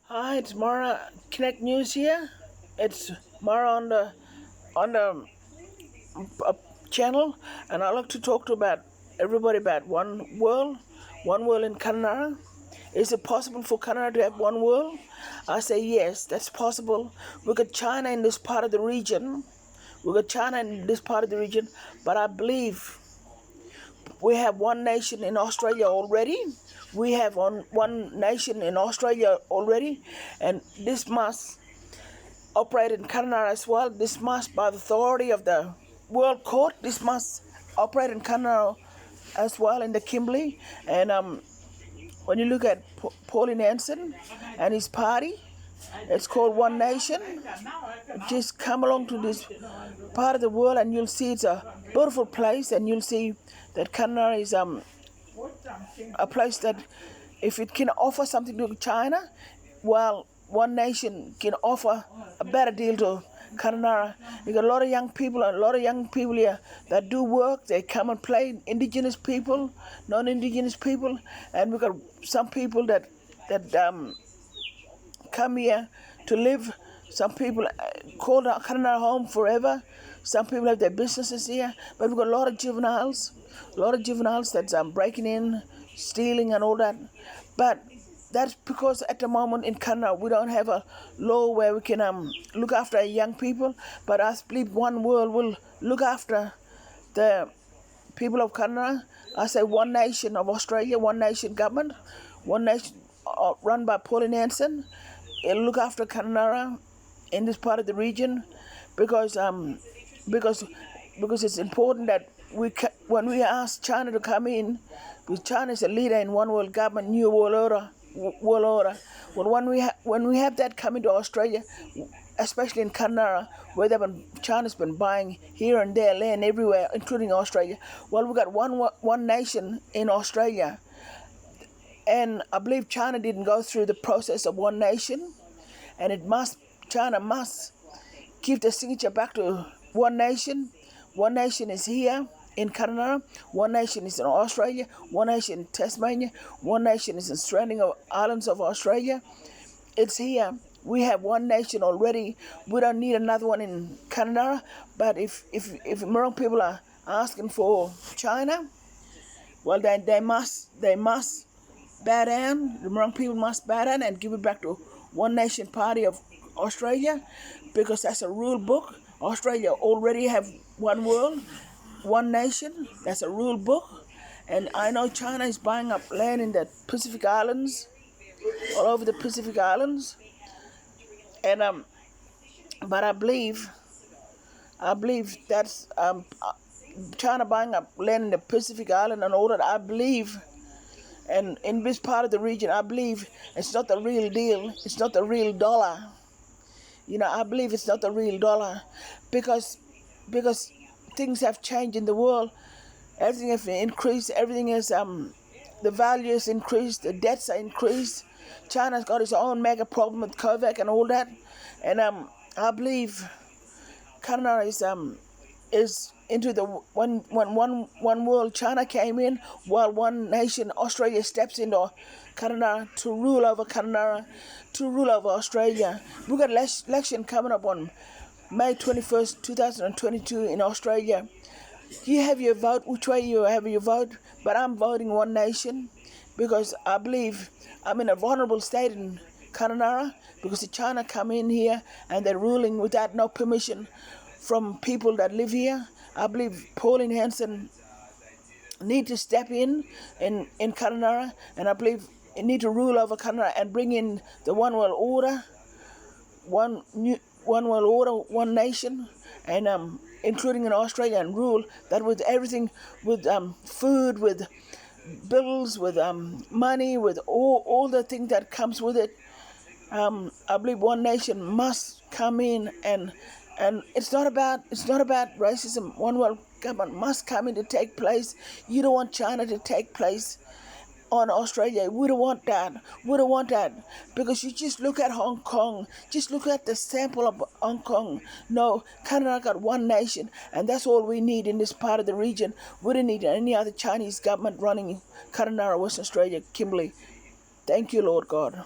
Hi, it's Mara Connect News here. It's Mara on the uh, channel, and I like to talk to about everybody about one world in Kununurra. Is it possible for Kununurra to have one world? I say yes, that's possible. We got China in this part of the region. We got China in this part of the region, but I believe we have one nation in Australia already. We have one nation in Australia already, and this must operate in Canada as well. This must, by the authority of the World Court, this must operate in Canada as well in the Kimberley. And when you look at Pauline Hanson and his party, it's called One Nation. Just come along to this part of the world and you'll see it's a beautiful place, and you'll see that Canada is a place that if it can offer something to China, well, One Nation can offer a better deal to Kununurra. You got a lot of young people here that do work. They come and play, indigenous people, non-indigenous people, and we got some people that come here to live. Some people call Kununurra home forever. Some people have their businesses here, but we've got a lot of juveniles that's breaking in, stealing and all that. But that's because at the moment in Canada we don't have a law where we can look after our young people. But I believe one world will look after the people of Canada. I say One Nation of Australia, One Nation government, One Nation run by Pauline Hanson. It'll look after Kununurra in this part of the region because it's important that when we ask China to come in, because China is a leader in one world government, new world order. Well, when we have that coming to Australia, especially in Kununurra, where China's been buying here and there land everywhere, including Australia. Well, we got one nation in Australia, and I believe China didn't go through the process of One Nation, and China must give the signature back to One Nation. One Nation is here in Canada. One Nation is in Australia. One Nation in Tasmania. One Nation is in surrounding islands of Australia. It's here. We have One Nation already. We don't need another one in Canada. But if Hmong people are asking for China, well, then they must bow down. The Hmong people must bow down and give it back to One Nation Party of Australia, because that's a rule book. Australia already have one world, one nation. That's a rule book. And I know China is buying up land in the Pacific Islands, all over the Pacific Islands. And but I believe that's China buying up land in the Pacific Island and all that. I believe, and in this part of the region, I believe it's not the real deal. It's not the real dollar. I believe it's not the real dollar, because things have changed in the world. Everything has increased. Everything is the value is increased. The debts are increased. China's got its own mega problem with COVID and all that, and I believe Canada is into the one world. China came in while One Nation Australia steps into Canada to rule over Canada, to rule over Australia. We've got election coming up on May 21st, 2022 in Australia. You have your vote, which way you have your vote, but I'm voting One Nation because I believe I'm in a vulnerable state in Kununurra because China come in here and they're ruling without no permission from people that live here. I believe Pauline Hanson need to step in Kununurra, and I believe it need to rule over Kununurra and bring in the one world order, one world order, one nation, and including in Australia, and rule that with everything, with food, with bills, with money, with all the things that comes with it. I believe One Nation must come in, and it's not about racism. One world government must come in to take place. You don't want China to take place on Australia. We don't want that. We don't want that, because you just look at Hong Kong. Just look at the sample of Hong Kong. No, Canada got One Nation, and that's all we need in this part of the region. We don't need any other Chinese government running Kununurra, Western Australia, Kimberley. Thank you, Lord God.